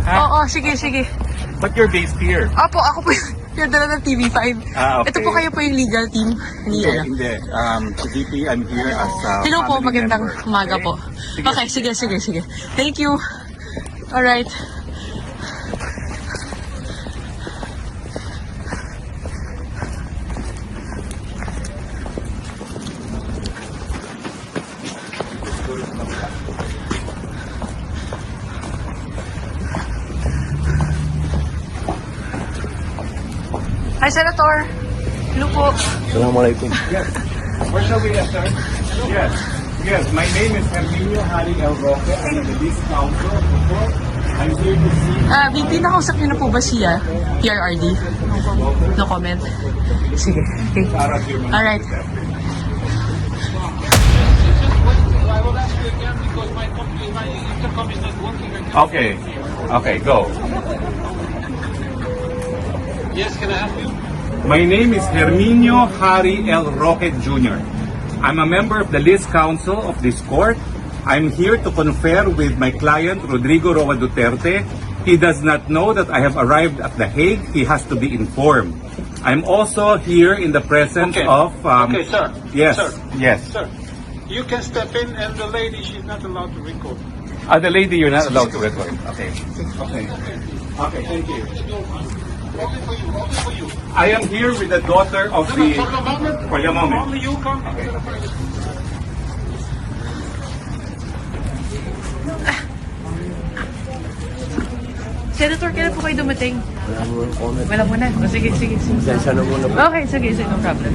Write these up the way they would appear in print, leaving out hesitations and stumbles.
ha? Oo, sige, sige. But you're based here. Opo, ako po yung dala ng TV5. Ah, okay. Ito po kayo po yung legal team. Hindi. Sa VP, I'm here as a Hello po, family magandang member. umaga Okay? po. Sige. Okay, sige. Thank you. Alright. Hi, Senator. Hello po. Assalamualaikum. Yes. Where shall we get started? Yes. Yes. My name is Herminio Hari El Roque. I'm the Least Counsel of the court. I'm here to see... VP, nakausap niyo na po ba siya? PRRD? No comment? Sige. Okay. Alright. Okay. Okay, go. Yes, can I help you? My name is Herminio Hari El Roque Jr. I'm a member of the List Council of this court. I'm here to confer with my client, Rodrigo Roa Duterte. He does not know that I have arrived at The Hague. He has to be informed. I'm also here in the presence Okay. of... Okay, sir. Yes, Sir. yes. Sir, you can step in, and the lady, she's not allowed to record. The lady, you're not allowed to record. Okay. Okay. Okay, thank you. Only for you. I am here with the daughter of No, the... for the moment. For the moment. Only you come. Senator, kailan po kayo dumating? Wala mo ng comment. Wala muna. O, sige. Pasensya na muna po. Okay, sige. No problem.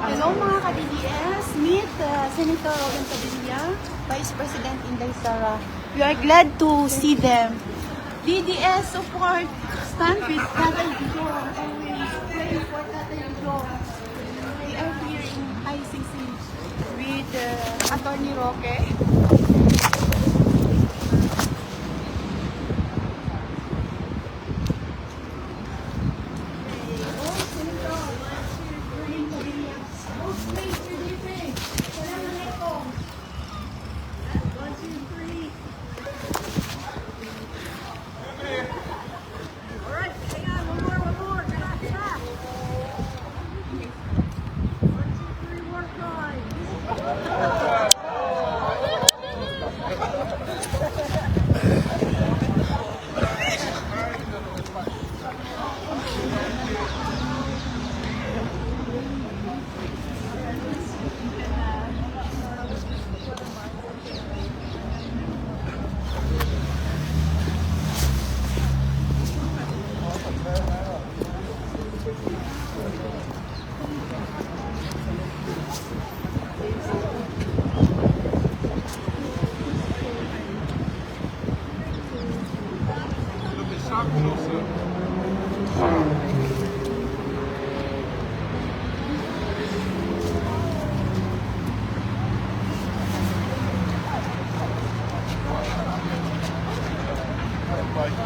Hello mga ka-DDS, meet Senator Robin Padilla, Vice President Inday Sara. We are glad to see them. DDS support, stand with Tatay Dijo, always pray for Tatay Dijo. We are here in ICC with Attorney Roque.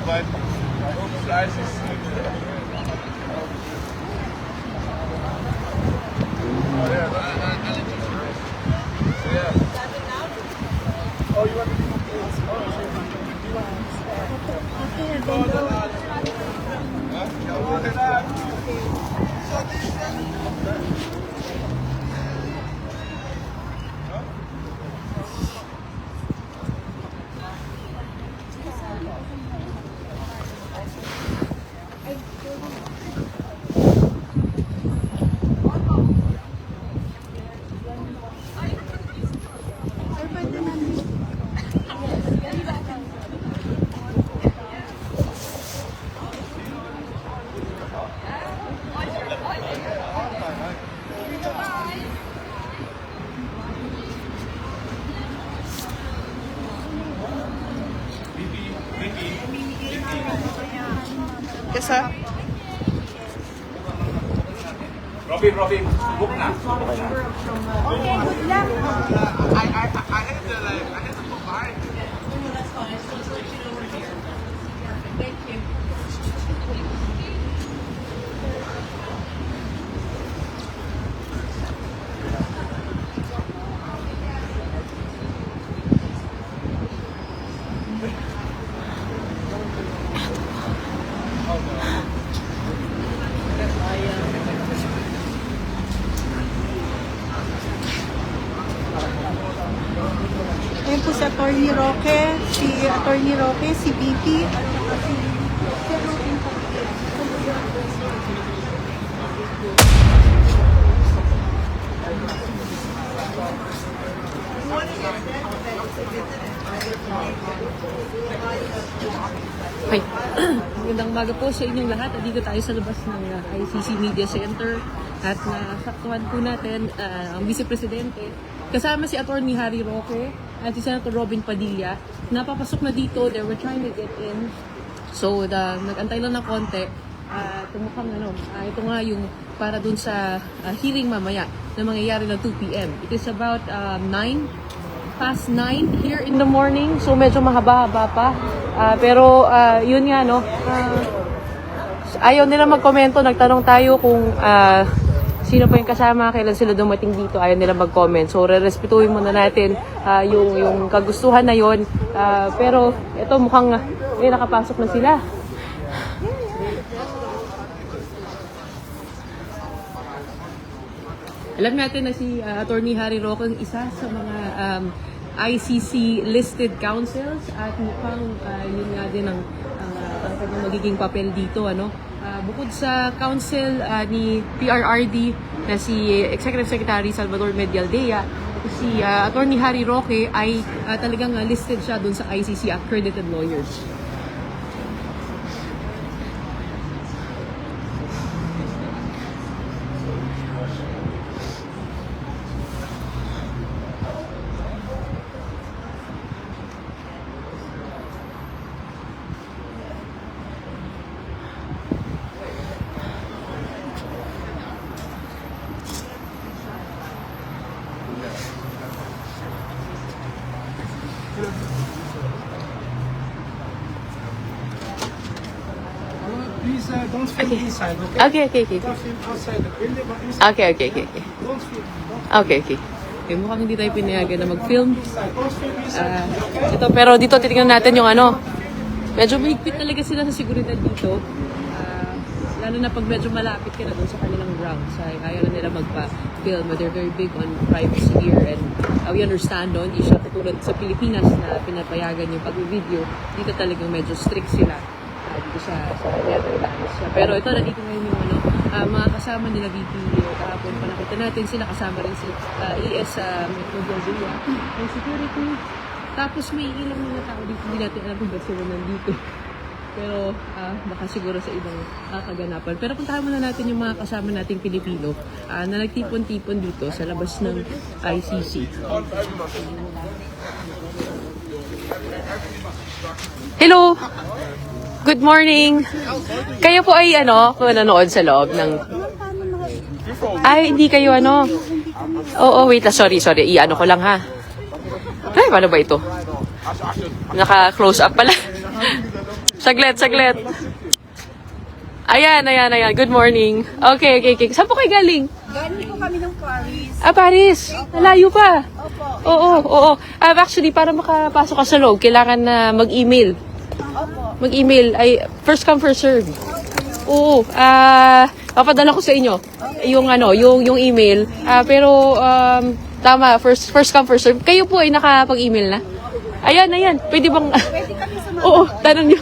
But Yes, sir. Robin, book na. Okay, good luck. Ayun po si Attorney Roque, si VP, at saka si Sir Robin Padilla. Hi. Magandang umaga po sa inyong lahat. Dito tayo sa labas ng ICC Media Center at nasaktuhan po natin ang Vice Presidente kasama si Attorney Harry Roque at si Senator Robin Padilla. Napapasok na dito. They were trying to get in. So, nag-antay lang ng konti. Tumukhang ito nga yung para dun sa hearing mamaya na mangyayari ng 2 p.m. It is about 9:09 here in the morning. So, medyo mahaba-haba pa. Pero yun nga, no? Ayaw nila magkomento. Nagtanong tayo kung sino pa yung kasama, kailan sila dumating dito. Ayaw nila mag-comment. So, re-respetuhin muna natin yung kagustuhan na yon. Pero ito mukhang nakapasok na sila. Alam natin na si Attorney Harry Roque ang isa sa mga ICC listed counsels at mukhang yun nga din ang kanyang magiging papel dito. Bukod sa counsel ni PRRD na si Executive Secretary Salvador Medialdea, si Attorney Harry Roque ay talagang listed siya doon sa ICC accredited lawyers. Please don't film inside, okay? Okay. Don't film outside the building, but inside. Okay. Don't film. Okay, mukhang hindi tayo pinayagan na mag-film. Don't film inside. Ito, pero dito titingnan natin yung medyo mahigpit talaga sila sa seguridad dito. Lalo na pag medyo malapit ka na doon sa kanilang grounds. Ayaw na nila magpa-film. They're very big on privacy here and we understand doon. Isya katulad sa Pilipinas na pinapayagan yung pag-video. Dito talagang medyo strict sila dito sa Netherlands. Pero ito, nandito ngayon yung mga kasama nila VP kahapon pa nakita natin sila, kasama rin si ES Medialdea ng security. Tapos may ilang mga tao dito, hindi natin alam kung ba't sila nandito. Pero baka siguro sa ibang kaganapan. Pero puntahan muna natin yung mga kasama nating Pilipino na nagtipon-tipon dito sa labas ng ICC. Hello! Good morning! Kayo po ay nanonood sa loob ng... Ay, hindi kayo Oo, wait lang. Sorry. Ko lang ha. Ay, paano ba ito? Naka-close up pala. Saglit. Ayan. Good morning. Okay. Saan po kayo galing? Galing po kami ng Paris. Paris. Malayo pa. Opo. Oo. Actually, para makapasok ka sa loob, kailangan na mag-email. Opo. Mag-email. Ay, first come, first serve. Oo. Papadala ko sa inyo. Yung email. Pero, tama. First come, first serve. Kayo po ay nakapag-email na? Ayan. Pwede bang... Pwede kami sumama. Oo, tanong nyo.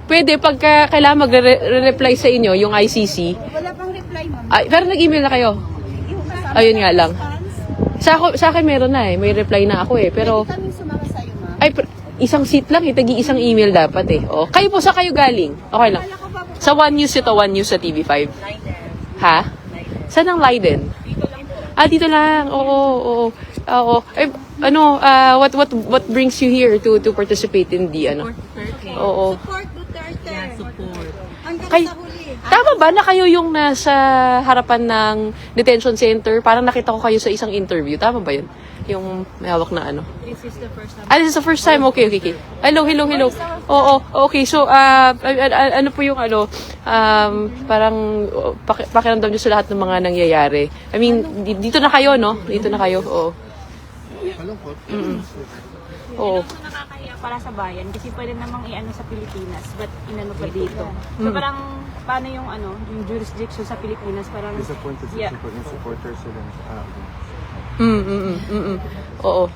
Pwede pagka kailangan magre-reply sa inyo, yung ICC. Wala pang reply, ma'am. Ay, pero nag-email na kayo. Yung kasama Ayun nga lang. response. Sa akin meron na May reply na ako Pero, Pwede kami sumama sa'yo, ma'am. ay, isang seat lang tagi isang email dapat Oh, kayo po, sa kayo galing? Okay lang. Wala ko pa po. Sa One News One News sa TV5. Ha? Saan ang Leiden? Dito lang. Oo. Eh, what brings you here to participate in the Oo. Support Duterte. Support. Hanggang Kay- sa huli Tama ba na kayo yung nasa harapan ng detention center? Parang nakita ko kayo sa isang interview. Tama ba yun? Yung may hawak na ano? This is the first time. This is the first time? Okay. Hello. Oo, okay. So, ano po yung parang pakiramdam nyo sa lahat ng mga nangyayari? I mean, dito na kayo, no? Dito na kayo, oo. Malungkot. Oo. Nakakahiya para sa bayan kasi pwede namang iano sa Pilipinas but inano pa dito. So parang paano yung yung jurisdiction sa Pilipinas parang Disappointed sa yeah. yung supporters sila. Oo.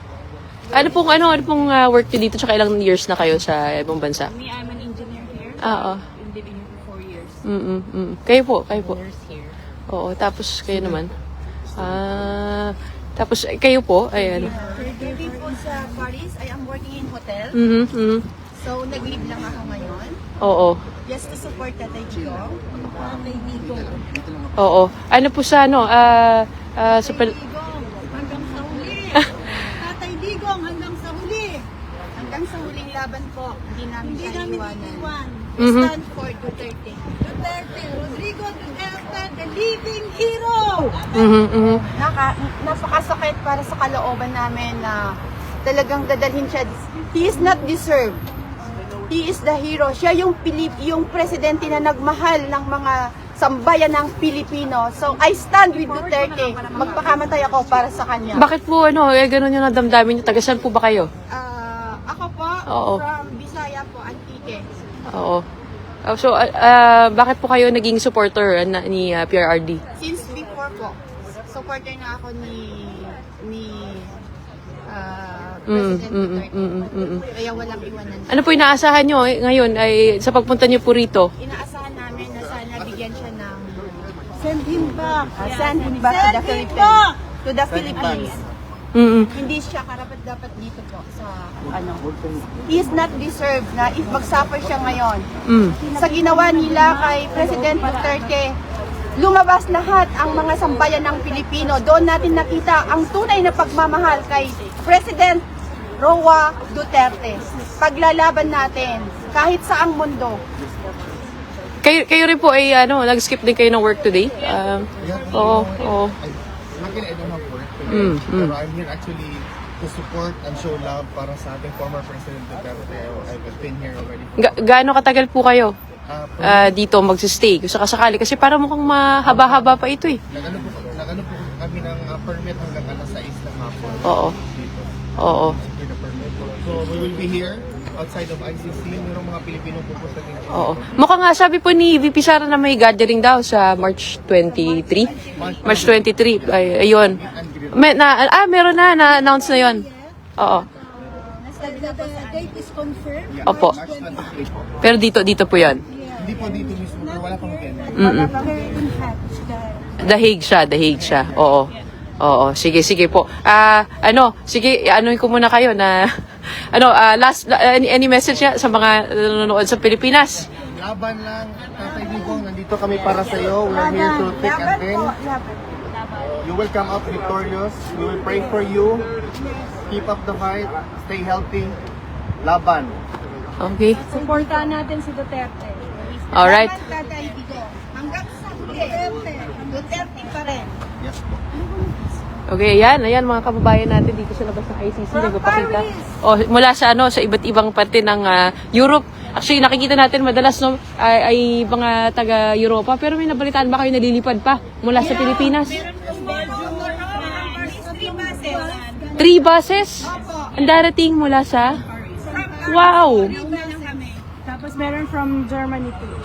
Ano pong work nyo dito? Tsaka ilang years na kayo sa ibang bansa? Me, I'm an engineer here. Oo. I've been living here for 4 years. Kayo po. Nurse here. Oo, tapos kayo naman. Tapos kayo po, ay ano. Living po sa Paris, I am working in hotel. So, nag-leave lang ako ngayon. Oo. Just to support Tatay Digong. Tatay Digong. Oo. Ano po sa sa Digong, hanggang sa huli. Tatay Digong, hanggang sa huli. Hanggang sa huling laban po, hindi namin iiwanan. We stand for Duterte. Duterte, Rodrigo Duterte, the living hero! Napakasakit para sa kalooban namin na talagang dadalhin siya. He is not deserved. He is the hero. Siya yung presidente na nagmahal ng mga sambayan ng Pilipino. So, I stand with Duterte. Magpakamatay ako para sa kanya. Bakit po ganun yung nadamdamin niyo? Taga saan po ba kayo? Ako po, Oo. from Bisaya po, Antique. Oo. So, bakit po kayo naging supporter ni PRRD? Since before po, supporter na ako ni President Duterte. Kaya walang iwanan. Ano po inaasahan nyo ngayon ay sa pagpunta nyo po rito? Inaasahan namin na sana bigyan siya ng send him back to the Philippines. To the Philippines. Hindi siya karapat-dapat dito po sa He is not deserved na if mag-suffer siya ngayon. Sa ginawa nila kay President Duterte, lumabas lahat ang mga sambayan ng Pilipino. Doon natin nakita ang tunay na pagmamahal kay President Roa Duterte. Paglalaban natin kahit saang mundo. Kayo rin po ay nag-skip din kayo ng work today? Oo. Luckily, I don't have work today. Pero I'm here actually to support and show love para sa ating former President Duterte. I've been here already. Gaano katagal po kayo dito magsistay? Kung sakasakali. Kasi parang mukhang mahaba-haba pa ito eh. Nagano po kami ng permit hanggang alas 6 ng hapon. Oo. Dito. Oo. With the permit. So we will be here outside of ICC. Mayroong mga Pilipino pupunta din. Oo. Mukhang nga sabi po ni VP Sara na may gathering daw sa March 23. March 23. Ayun. Meron na-announce na yon. Oo. The date is confirmed. Opo. March 23 po. Pero dito po yon. Hindi po dito mismo. Pero wala pang ganyan. Dahig siya. Oo. Sige po. Sige, anuin ko muna kayo na last any message niya sa mga nanonood sa Pilipinas. Laban lang, Tatay Digong. Nandito kami para sa iyo. We're here to thick and thin. You will come out victorious. We will pray for you. Keep up the fight. Stay healthy. Laban. Okay. Supportahan natin si Duterte. Alright. Tatay Digong. Hanggang sa Duterte. Duterte pa rin. Yes po. Okay, ayan mga kababayan natin dito sa labas ng ICC nagpapakita. Mula sa sa iba't ibang parte ng Europe. Actually, nakikita natin madalas ay mga taga Europa, pero may nabalitaan ba kayo nalilipad pa mula sa Pilipinas? 3 buses? Ang darating mula sa? Wow! Tapos meron from Germany too.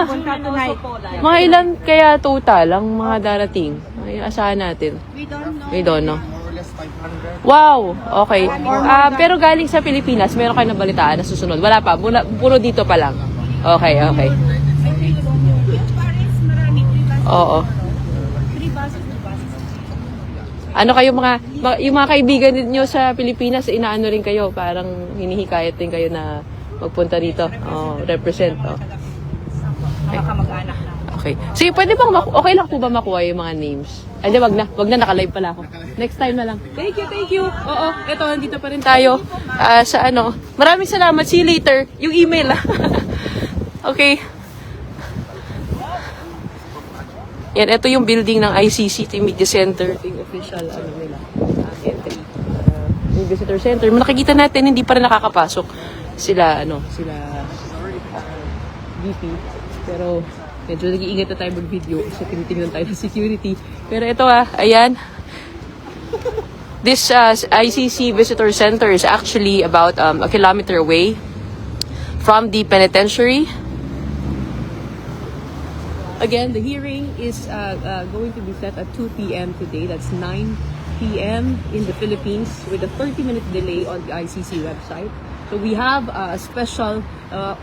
Punta tonight. Mga ilan kaya total ang mga darating? Ay, asahan natin. We don't know. More or less 500. Wow! Okay. Pero galing sa Pilipinas, meron kayo nabalitaan na susunod? Wala pa? Puro dito pa lang? Okay. Oo. Ano kayo yung mga kaibigan niyo sa Pilipinas, inaano rin kayo? Parang hinihikayat din kayo na magpunta dito. Represent. Okay. Sige, pwede bang okay lang po ba makuha yung mga names? Hindi, wag na, naka-live pala ako. Next time na lang. Thank you. Oo, eto, nandito pa rin tayo sa Maraming salamat. See you later. Yung email. Okay. Yan, ito yung building ng ICC Media Center. Ito yung official nila, entry. Yung visitor center. Nakikita natin, hindi pa rin nakakapasok sila VP. Pero medyo nag-iingat na tayo mag-video kasi tinitingnan tayo ng security. Pero ito ayan. This ICC Visitor Center is actually about a kilometer away from the penitentiary. Again, the hearing is going to be set at 2 p.m. today. That's 9 p.m. in the Philippines with a 30-minute delay on the ICC website. So we have a special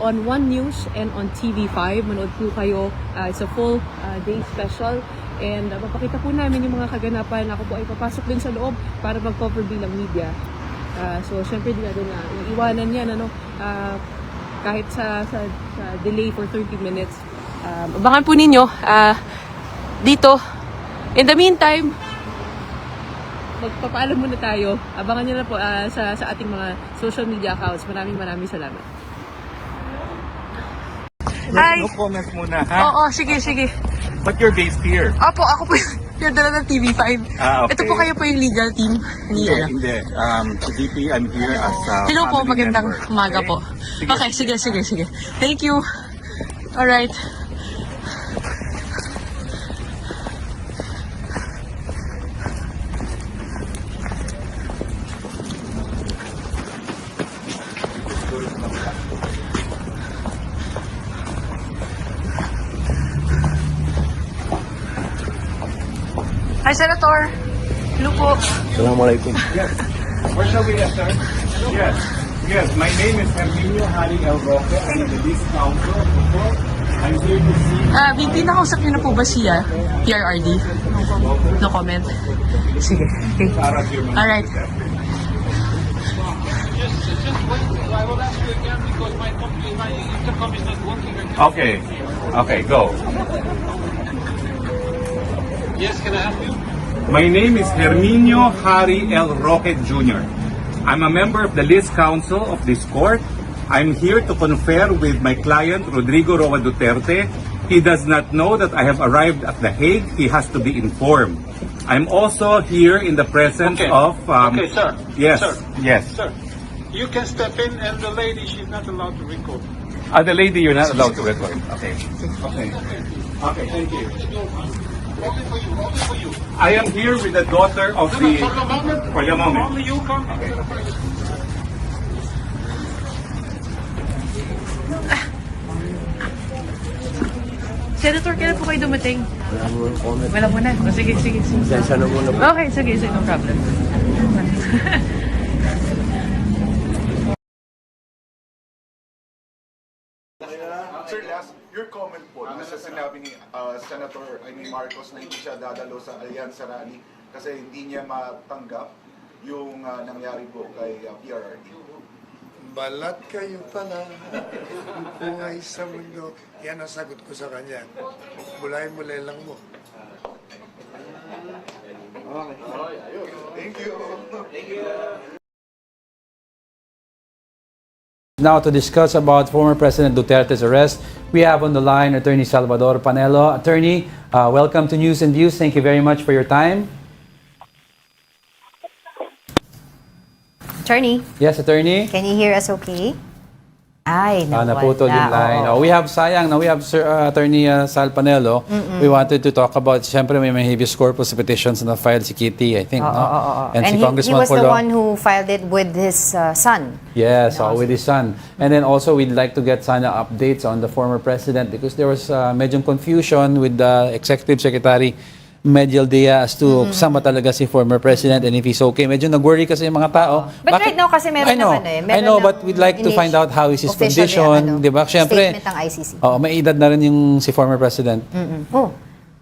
on One News and on TV5. Manood po kayo. It's a full day special. And mapapakita po namin yung mga kaganapan. Ako po ay papasok din sa loob para mag-cover bilang media. So syempre di natin iwanan yan. Kahit sa delay for 30 minutes. Abangan po ninyo dito. In the meantime, magpapaalam muna tayo. Abangan nyo na po sa ating mga social media accounts. Maraming salamat. Hi! No comments muna, ha? Oo, sige. But you're based here. Opo, ako po yung dala ng TV5. Okay. Ito po kayo po yung legal team. Hindi. VP, I'm here as a Hello po, family magandang member. umaga po. Okay, sige. Thank you. Alright. Hi, Senator. Hello po. Assalamualaikum. Yes. Where shall we get, sir? Yes. My name is Herminio Harry El Roque. I'm the List Council. I'm here to see... VP, nakausap niyo na po ba siya? PRRD? No comment? Sige. Okay. Alright. Okay, go. Yes, can I help you? My name is Herminio Harry El Roque Jr. I'm a member of the List Council of this court. I'm here to confer with my client, Rodrigo Roa Duterte. He does not know that I have arrived at The Hague. He has to be informed. I'm also here in the presence Okay. of... Okay, sir. Yes, Sir. yes. Sir, you can step in, and the lady, she's not allowed to record. The lady, you're not allowed to record. Okay, thank you. I am here with the daughter of the... For the moment, For the moment. only you come. Senator, kailan po kayo dumating? Wala mo comment. Wala muna. O, sige. Pasensya na muna po. Okay, sige, no problem. Sir, last, your comment po na sa sinabi ni Senator Marcos na hindi siya dadalo sa Alyansa Rally kasi hindi niya matanggap yung nangyari po kay PRRD. Balat kayo pala. Bungay sa mundo. Yan ang sagot ko sa kanya. Bulayin mo lelang mo. Thank you. Now to discuss about former President Duterte's arrest, we have on the line Attorney Salvador Panelo. Attorney, welcome to News and Views. Thank you very much for your time. Attorney, Yes, Attorney. can you hear us okay? Ay, nawala. Naputol yung line. Oo. We have sayang. Now we have Sir Attorney Sal Panelo. We wanted to talk about, siyempre may habeas corpus petitions na filed si Kitty, I think. Oo, no? oo, oo. And si he Congressman was the Polo. one who filed it with his son. Yes, with his son. And then also we'd like to get sana updates on the former president because there was medyo confusion with the Executive Secretary Medjel Dia as to saan ba talaga si former president and if he's okay. Medyo nag-worry kasi yung mga tao. But right now kasi meron I know, naman I know, but we'd like to find out how is his condition. Di ba? Siyempre, statement ng ICC. may edad na rin yung si former president. Oh,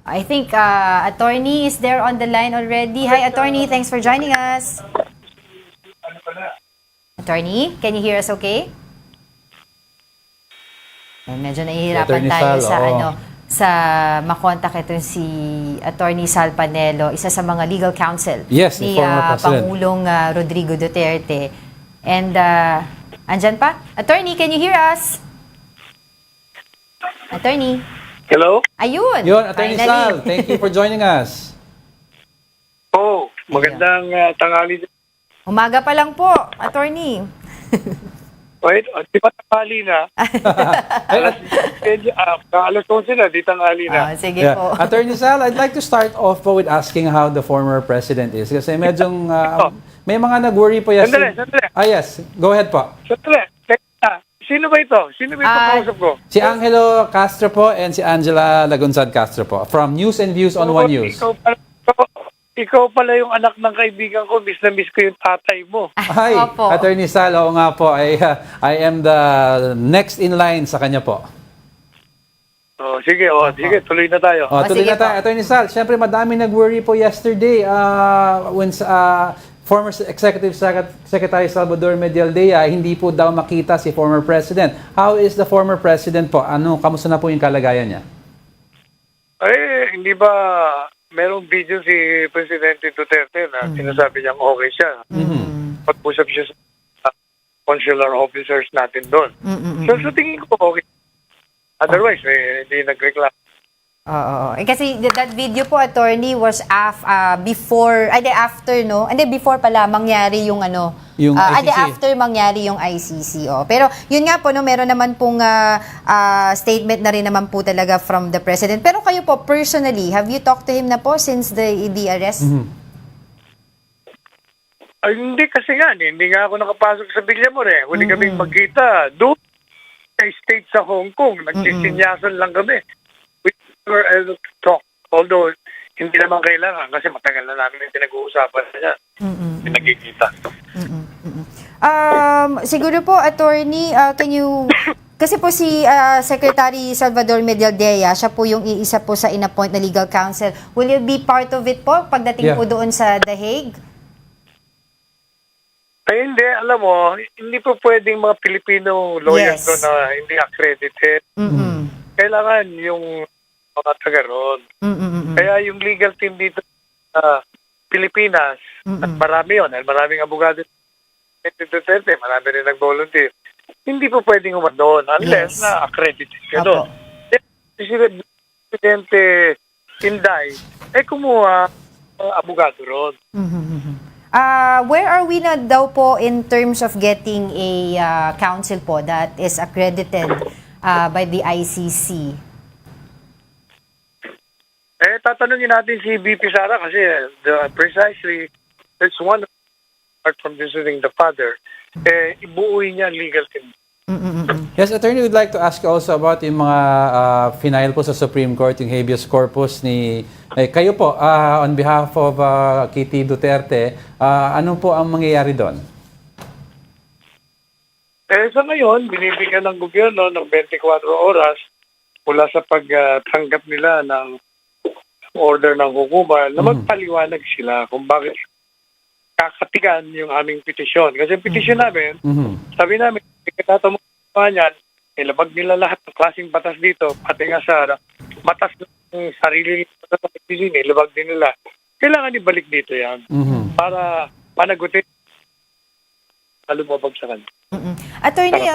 I think attorney is there on the line already. Hi, attorney. Thanks for joining us. Attorney, can you hear us okay? Medyo nahihirapan Attorney tayo Sal, sa oo. sa makontak itong si Attorney Sal Panelo, isa sa mga legal counsel Yes, ni the former president. Pangulong Rodrigo Duterte. And andyan pa? Attorney, can you hear us? Attorney? Hello? Ayun. Yun, Attorney finally. Sal, thank you for joining us. Oh, magandang tanghali. Umaga pa lang po, attorney. Wait, di ba tanghali na? Alas 11 na, di tanghali na. Sige Yeah. po. Attorney Sal, I'd like to start off po with asking how the former president is. Kasi medyong, may mga nag-worry po yesterday. Sandali. Yes. Go ahead po. Sandali, teka, sino ba ito? Sino ba itong kausap ko? Si Angelo Castro po and si Angela Lagunsad Castro po from News and Views on One News. Ikaw pala yung anak ng kaibigan ko. Miss na miss ko yung tatay mo. Hi, Opo. Attorney Sal. Oo nga po. I am the next in line sa kanya po. Sige, tuloy na tayo. Tuloy sige na tayo. po. Attorney Sal, syempre madami nag-worry po yesterday when former Executive Secretary Salvador Medialdea hindi po daw makita si former President. How is the former President po? Kamusta na po yung kalagayan niya? Hindi ba merong video si Presidente Duterte na sinasabi niyang okay siya. Pag-usap siya sa consular officers natin doon. So, sa tingin ko okay. Otherwise, hindi nagreklamo. Kasi that video po, attorney, was before, after, no? Before pala mangyari yung Yung ICC. after mangyari yung ICC. Pero yun nga po, no, meron naman pong statement na rin naman po talaga from the President. Pero kayo po, personally, have you talked to him na po since the arrest? Ay, hindi kasi nga, hindi nga ako nakapasok sa Villamor eh. Huli kaming magkita. Doon sa state sa Hong Kong, nagsisinyasan lang kami. We were able to talk. Although, hindi naman kailangan kasi matagal na namin yung pinag-uusapan niya. Pinagkikita. Siguro po, attorney, can you... Kasi po si Secretary Salvador Medialdea, siya po yung iisa po sa in-appoint na legal counsel. Will you be part of it po pagdating po doon sa The Hague? Ay, hindi. Alam mo, hindi po pwedeng mga Pilipino lawyers doon na hindi accredited. Kailangan yung mga taga roon. Kaya yung legal team dito sa Pilipinas, at marami yun, maraming abogado Duterte, marami rin nag-volunteer. Hindi po pwedeng umad doon unless na accredited ka doon. Si Presidente Inday, kumuha abogado roon. Where are we na daw po in terms of getting a counsel po that is accredited by the ICC? Tatanungin natin si VP Sara kasi precisely that's one apart from visiting the father. Ibuuin niya ang legal team. Yes, Attorney, we'd like to ask you also about yung mga final po sa Supreme Court, yung habeas corpus ni... kayo po, on behalf of Kitty Duterte, ano po ang mangyayari doon? Sa ngayon, binibigyan ng gobyerno ng 24 oras mula sa pagtanggap nila ng order ng hukuman na magpaliwanag sila kung bakit kakatigan yung aming petisyon. Kasi petisyon namin, sabi namin, ikatatamong yan, ilabag nila lahat ng klaseng batas dito, pati nga sa batas ng sarili nila sa petisyon, ilabag din nila. Kailangan ibalik dito yan para panagutin lumabag sa kanya. Attorney,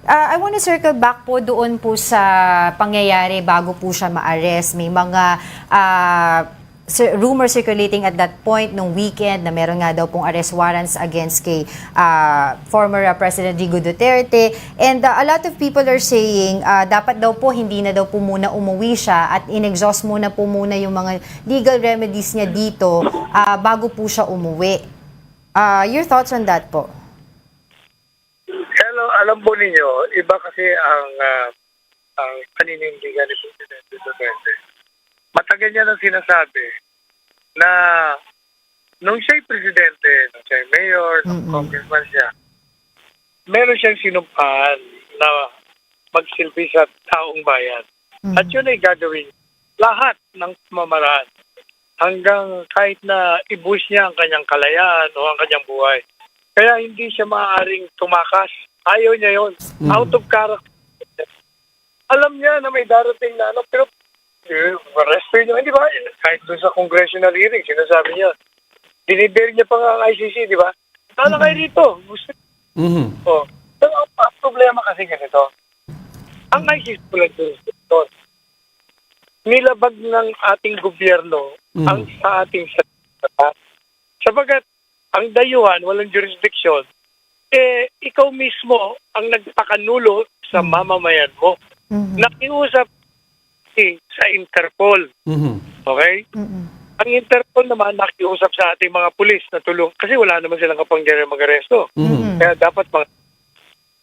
I want to circle back po doon po sa pangyayari bago po siya ma-arrest. May mga rumor circulating at that point nung weekend na meron nga daw pong arrest warrants against kay former President Rodrigo Duterte. And a lot of people are saying dapat daw po hindi na daw po muna umuwi siya at in-exhaust muna po muna yung mga legal remedies niya dito bago po siya umuwi. Your thoughts on that po? Hello, alam po ninyo, iba kasi ang paninindigan ni Presidente Duterte. Matagal niya nang sinasabi na nung siya'y presidente, nung siya'y mayor, nung congressman siya, meron siyang sinumpaan na magsilbi sa taong bayan. At yun ay gagawin lahat ng mamaraan hanggang kahit na i-boost niya ang kanyang kalayaan o ang kanyang buhay. Kaya hindi siya maaaring tumakas. Ayaw niya yun. Out of character. Alam niya na may darating na pero resto niyo, hindi ba? Kahit doon sa congressional hearing, sinasabi niya, dinider niya pa nga ang ICC, di ba? Tala kayo dito. Gusto. Pero ang problema kasi ganito, ang ICC pala dito, nilabag ng ating gobyerno ang sa ating salita. Sabagat ang dayuhan, walang jurisdiction, ikaw mismo ang nagpakanulo sa mamamayan mo. Nakiusap sa Interpol. Okay? Ang Interpol naman nakiusap sa ating mga pulis na tulong kasi wala naman silang kapangyarihan mag-aresto. Kaya dapat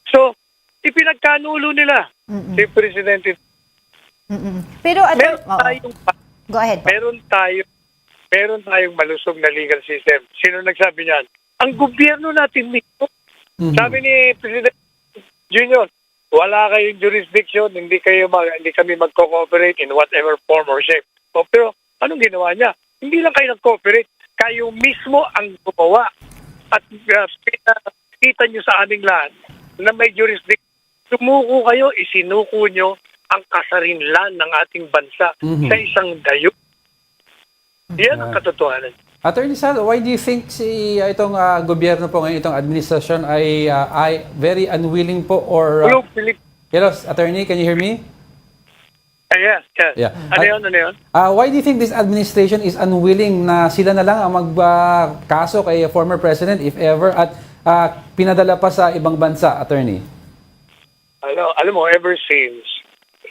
So, ipinagkanulo nila si Presidente. Pero Meron tayong go ahead po. meron tayong malusog na legal system. Sino nagsabi niyan? Ang gobyerno natin mismo. Sabi ni President Junior, wala kayong jurisdiction, hindi kami magko-cooperate in whatever form or shape. Pero anong ginawa niya? Hindi lang kayo nag-cooperate, kayo mismo ang gumawa. At kita nyo sa aming lahat na may jurisdiction. Sumuko kayo, isinuko nyo ang kasarinlan ng ating bansa sa isang dayo. Yan ang katotohanan. Attorney Sal, why do you think itong gobyerno po ngayon, itong administrasyon ay very unwilling po or... Hello, Philip. Hello, Attorney, can you hear me? Yes. Yeah. Ano yun? Why do you think this administration is unwilling na sila na lang ang magkaso kay former president if ever at pinadala pa sa ibang bansa, Attorney? Alam mo, ever since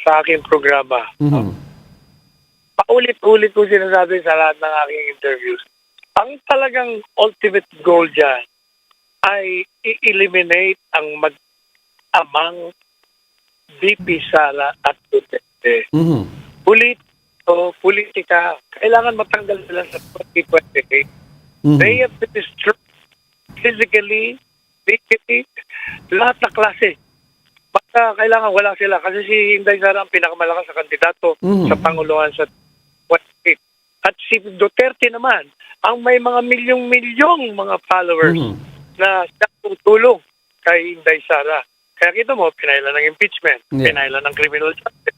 sa aking programa, paulit-ulit ko sinasabi sa lahat ng aking interviews, ang talagang ultimate goal dyan ay i-eliminate ang mag-amang VP Sara at Duterte. Politika, kailangan matanggal sila sa 2028. They have to destroy physically, physically, lahat na klase. Basta kailangan wala sila kasi si Inday Sara ang pinakamalakas na kandidato sa Panguluhan sa 2028. At si Duterte naman, ang may mga milyong-milyong mga followers na tutulong kay Inday Sara. Kaya kita mo, pinailan ng impeachment, pinailan ng criminal justice.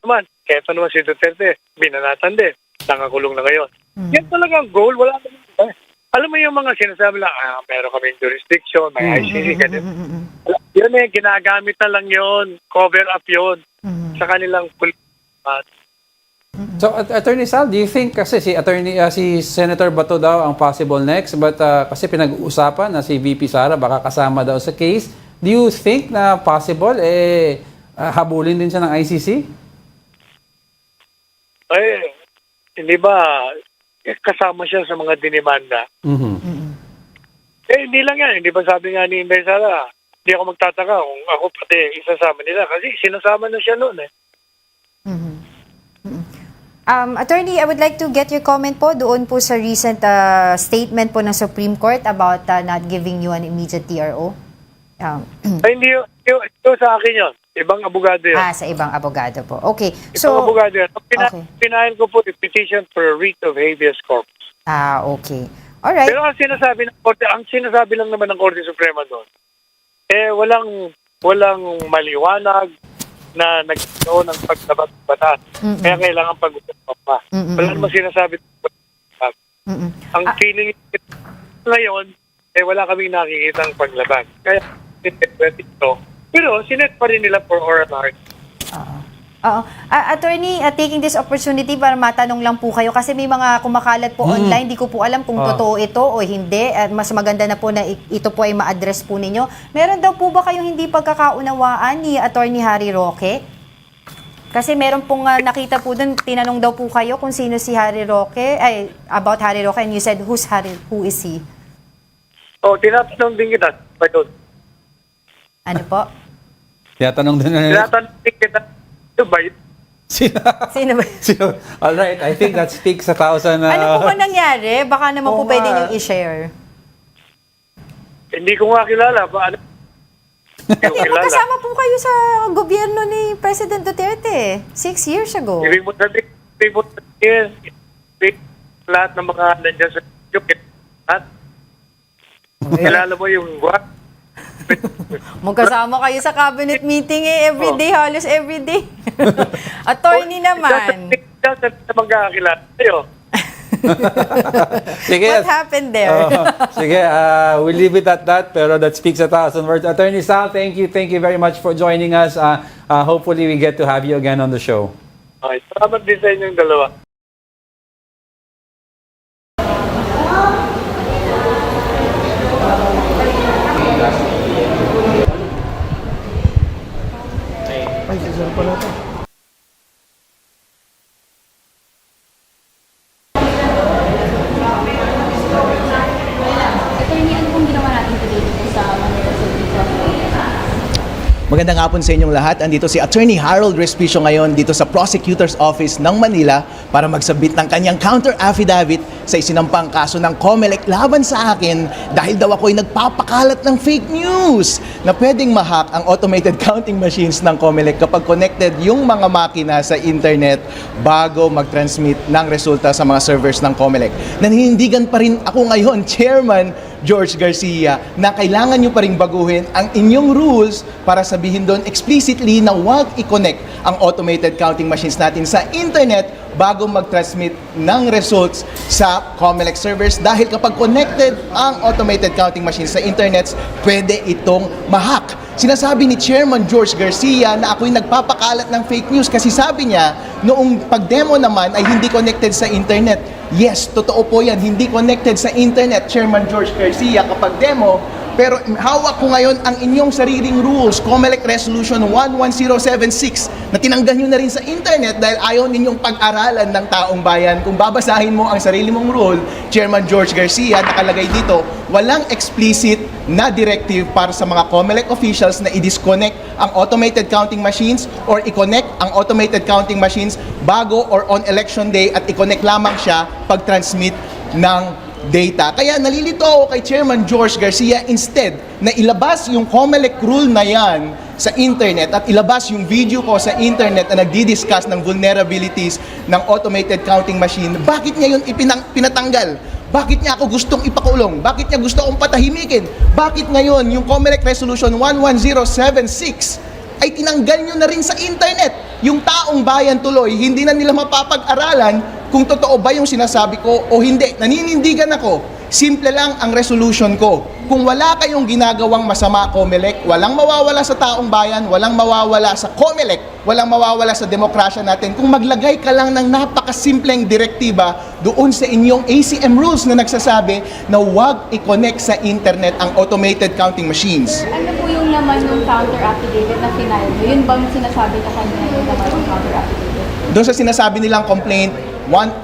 Naman, kaya pa naman si Duterte, binanatan din, nakakulong na ngayon. Yan talaga ang goal, wala naman. Alam mo yung mga sinasabi lang, meron kaming jurisdiction, may ICC, ganun. Yun ginagamit na lang yun, cover up yun sa kanilang politika. So, Attorney Sal, do you think kasi si Senator Bato daw ang possible next, but kasi pinag-uusapan na si VP Sara baka kasama daw sa case, do you think na possible habulin din siya ng ICC? Hindi ba kasama siya sa mga dinimanda? Hindi lang yan. Hindi ba sabi nga ni Inday Sara, hindi ako magtataka kung ako pati isasama nila kasi sinasama na siya noon Attorney, I would like to get your comment po doon po sa recent statement po ng Supreme Court about not giving you an immediate TRO. Hindi ito sa akin yun. Ibang abogado yun. Sa ibang abogado po. Okay. Ibang abogado yun. Pinahin ko po the petition for a writ of habeas corpus. Okay. Alright. Pero ang sinasabi ng Korte, ang sinasabi lang naman ng Korte Suprema doon, walang maliwanag na nagkaroon ng pagtabat ng batas. Kaya kailangan pag-usapan pa. Wala naman sinasabi. Ang feeling ngayon, wala kaming nakikitang paglaban. Kaya, ito. Pero, sinet pa rin nila for oral argument. Attorney, taking this opportunity para matanong lang po kayo kasi may mga kumakalat po online, di ko po alam kung totoo ito o hindi. At mas maganda na po na ito po ay ma-address po ninyo. Meron daw po ba kayong hindi pagkakaunawaan ni Attorney Harry Roque? Kasi meron pong nakita po dun, tinanong daw po kayo kung sino si Harry Roque, about Harry Roque, and you said, who is he? Tinatanong din kita. Ano po? Tinatanong din na Tinatanong din kita. Ito ba yun? Sino ba? Alright, I think that speaks 1,000... Ano po ba nangyari? Baka naman po pwede nyo i-share. Hindi ko nga kilala. Hindi ko kilala. Kasama po kayo sa gobyerno ni President Duterte 6 years ago. Ibig mo sabihin, lahat ng mga nandiyan sa lahat. Kilala mo yung Magkasama kayo sa cabinet meeting everyday, halos everyday. Attorney naman. Magkakilala tayo. Sige. What happened there? Sige, we'll leave it at that, pero that speaks 1,000 words. Attorney Sal, thank you very much for joining us. Hopefully we get to have you again on the show. Okay, salamat din sa inyong dalawa. Attorney, ano pong ginawa natin today dito sa Manila City? Magandang hapon sa inyong lahat. Andito si Attorney Harold Respicio ngayon dito sa Prosecutor's Office ng Manila para magsabit ng kanyang counter affidavit sa isinampang kaso ng COMELEC laban sa akin dahil daw ako'y nagpapakalat ng fake news na pwedeng mahack ang automated counting machines ng COMELEC kapag connected yung mga makina sa internet bago mag-transmit ng resulta sa mga servers ng COMELEC. Naninindigan pa rin ako ngayon, Chairman George Garcia, na kailangan nyo pa rin baguhin ang inyong rules para sabihin doon explicitly na huwag i-connect ang automated counting machines natin sa internet bago mag-transmit ng results sa COMELEC servers dahil kapag connected ang automated counting machines sa internet, pwede itong mahack. Sinasabi ni Chairman George Garcia na ako'y nagpapakalat ng fake news kasi sabi niya noong pag-demo naman ay hindi connected sa internet. Yes, totoo po yan, hindi connected sa internet, Chairman George Garcia kapag demo. Pero hawak ko ngayon ang inyong sariling rules, COMELEC Resolution 11076, na tinanggal nyo na rin sa internet dahil ayaw ninyong pag-aralan ng taong bayan. Kung babasahin mo ang sarili mong rule, Chairman George Garcia, nakalagay dito, walang explicit na directive para sa mga COMELEC officials na i-disconnect ang automated counting machines or i-connect ang automated counting machines bago or on election day at i-connect lamang siya pag-transmit ng data. Kaya nalilito ako kay Chairman George Garcia instead na ilabas yung COMELEC rule na yan sa internet at ilabas yung video ko sa internet na nagdi-discuss ng vulnerabilities ng automated counting machine. Bakit niya yun pinatanggal? Bakit niya ako gustong ipakulong? Bakit niya gusto akong patahimikin? Bakit ngayon yung COMELEC Resolution 11076 ay tinanggal nyo na rin sa internet? Yung taong bayan tuloy, hindi na nila mapapag-aralan kung totoo ba yung sinasabi ko o hindi. Naninindigan ako. Simple lang ang resolution ko. Kung wala kayong ginagawang masama, COMELEC, walang mawawala sa taong bayan, walang mawawala sa COMELEC, walang mawawala sa demokrasya natin. Kung maglagay ka lang ng napakasimpleng direktiba doon sa inyong ACM rules na nagsasabi na huwag i-connect sa internet ang automated counting machines. Ano po yung laman ng counter affidavit na final? Yun bang sinasabi ko kanina yung laman ng counter affidavit? Doon sa sinasabi nilang complaint,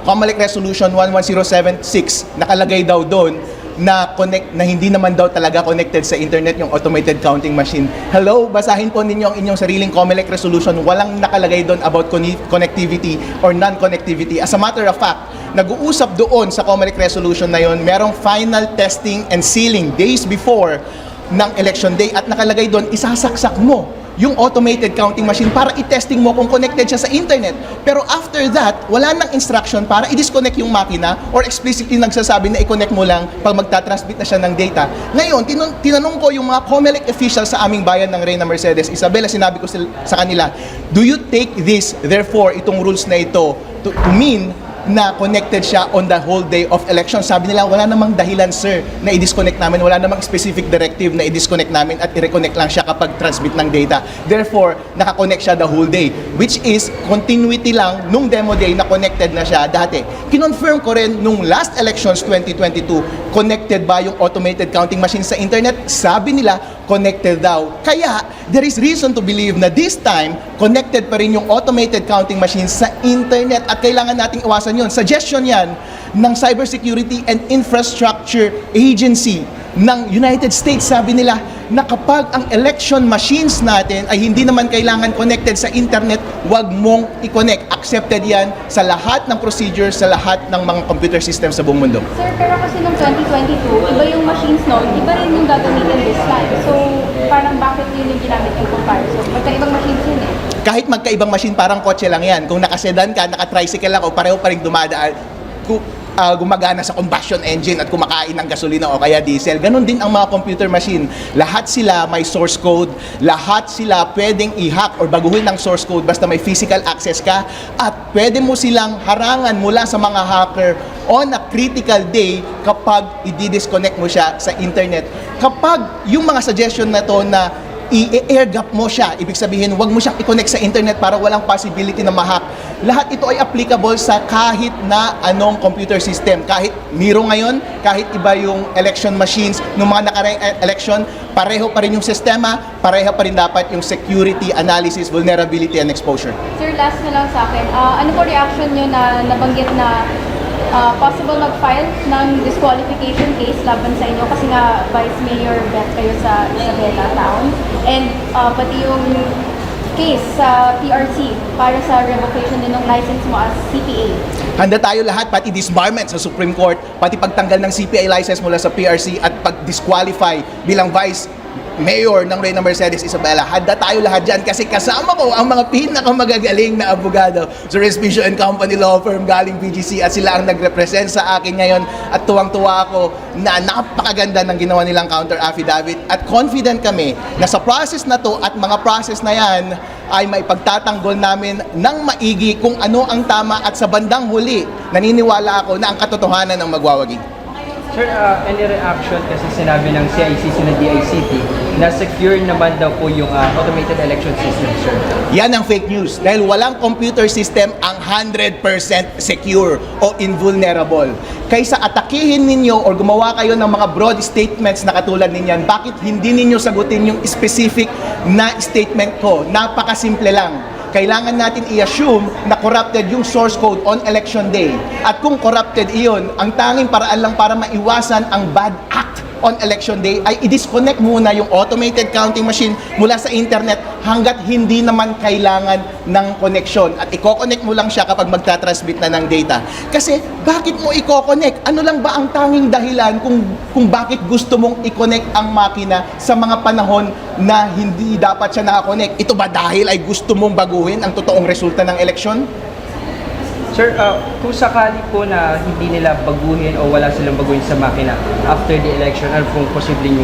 COMELEC Resolution 11076, nakalagay daw doon na hindi naman daw talaga connected sa internet yung automated counting machine. Hello, basahin po ninyo ang inyong sariling COMELEC resolution. Walang nakalagay doon about connectivity or non-connectivity. As a matter of fact, nag-uusap doon sa COMELEC resolution na yon, merong final testing and sealing days before ng election day at nakalagay doon, isasaksak mo yung automated counting machine para i-testing mo kung connected siya sa internet. Pero after that, wala nang instruction para i-disconnect yung makina or explicitly nagsasabi na i-connect mo lang pag magta-transmit na siya ng data. Ngayon, tinanong ko yung mga COMELEC officials sa aming bayan ng Reyna Mercedes, Isabela, sinabi ko sa kanila, do you take this, therefore, itong rules na ito, to mean na connected siya on the whole day of election? Sabi nila, wala namang dahilan, sir, na i-disconnect namin. Wala namang specific directive na i-disconnect namin at i-reconnect lang siya kapag transmit ng data. Therefore, nakakonect siya the whole day, which is continuity lang nung demo day na connected na siya dati. Kinonfirm ko rin nung last elections 2022, connected ba yung automated counting machine sa internet? Sabi nila, connected daw. Kaya, there is reason to believe na this time, connected pa rin yung automated counting machine sa internet at kailangan nating iwasan yun. Suggestion yan ng Cybersecurity and Infrastructure Agency ng United States. Sabi nila na kapag ang election machines natin ay hindi naman kailangan connected sa internet, wag mong i-connect. Accepted yan sa lahat ng procedures, sa lahat ng mga computer systems sa buong mundo. Sir, pero kasi noong 2022, iba yung machines noon, iba rin yung gagamitin this time. So, parang bakit yun yung ginamit yung comparison? Magkaibang machines yun eh. Kahit magkaibang machine, parang kotse lang yan. Kung nakasedan ka, naka-tricycle ako, pareho pa rin dumadaan, gumagana sa combustion engine at kumakain ng gasolina o kaya diesel. Ganon din ang mga computer machine. Lahat sila may source code, lahat sila pwedeng i-hack or baguhin ng source code basta may physical access ka at pwede mo silang harangan mula sa mga hacker on a critical day kapag i-disconnect mo siya sa internet. Kapag yung mga suggestion na to na i-air gap mo siya. Ibig sabihin, wag mo siyang i-connect sa internet para walang possibility na ma-hack. Lahat ito ay applicable sa kahit na anong computer system. Kahit Miro ngayon, kahit iba yung election machines, ng mga nakaraang election, pareho pa rin yung sistema, pareho pa rin dapat yung security analysis, vulnerability, and exposure. Sir, last na lang sa akin. Ano po reaction nyo na nabanggit na possible mag-file ng disqualification case laban sa inyo kasi nga Vice Mayor bet kayo sa Isabela Town and pati yung case sa PRC para sa revocation din ng license mo as CPA? Handa tayo lahat, pati disbarment sa Supreme Court, pati pagtanggal ng CPA license mula sa PRC at pag-disqualify bilang Vice Mayor ng Reyna Mercedes Isabela. Handa tayo lahat dyan kasi kasama ko ang mga pinakamagagaling na abogado sa Respicio and Company Law Firm galing BGC at sila ang nagrepresent sa akin ngayon at tuwang-tuwa ako na napakaganda ng ginawa nilang counter affidavit at confident kami na sa process na to at mga process na yan ay may pagtatanggol namin ng maigi kung ano ang tama at sa bandang huli naniniwala ako na ang katotohanan ang magwawagi. Sir, any reaction kasi sinabi ng CICC na DICT na secure naman daw po yung automated election system, sir? Yan ang fake news dahil walang computer system ang 100% secure o invulnerable. Kaysa atakihin ninyo or gumawa kayo ng mga broad statements na katulad ninyan, bakit hindi ninyo sagutin yung specific na statement ko? Napakasimple lang. Kailangan natin i-assume na corrupted yung source code on election day. At kung corrupted iyon, ang tanging paraan lang para maiwasan ang bad act on election day ay i-disconnect muna yung automated counting machine mula sa internet hanggat hindi naman kailangan ng connection. At i-connect mo lang siya kapag magta-transmit na ng data. Kasi bakit mo i-connect? Ano lang ba ang tanging dahilan kung bakit gusto mong i-connect ang makina sa mga panahon na hindi dapat siya naka-connect? Ito ba dahil ay gusto mong baguhin ang totoong resulta ng eleksyon? Sir, kung sakali po na hindi nila baguhin o wala silang baguhin sa makina after the election, ano kung posibleng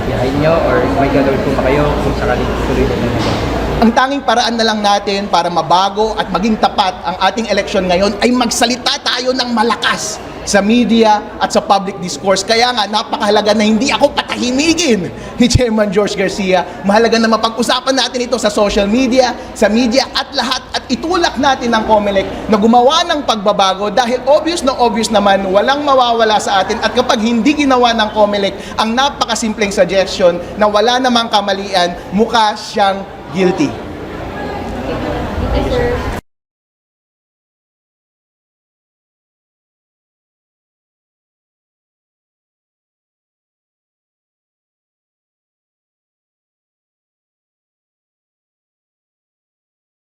i-hide nyo or may gagawin po ba kayo kung sakali tuloy na nila? Ang tanging paraan na lang natin para mabago at maging tapat ang ating eleksyon ngayon ay magsalita tayo ng malakas sa media at sa public discourse. Kaya nga, napakahalaga na hindi ako patahimigin ni Chairman George Garcia. Mahalaga na mapag-usapan natin ito sa social media, sa media at lahat at itulak natin ang COMELEC na gumawa ng pagbabago dahil obvious naman, walang mawawala sa atin at kapag hindi ginawa ng COMELEC ang napakasimpleng suggestion na wala namang kamalian, mukha siyang guilty. Thank you, sir.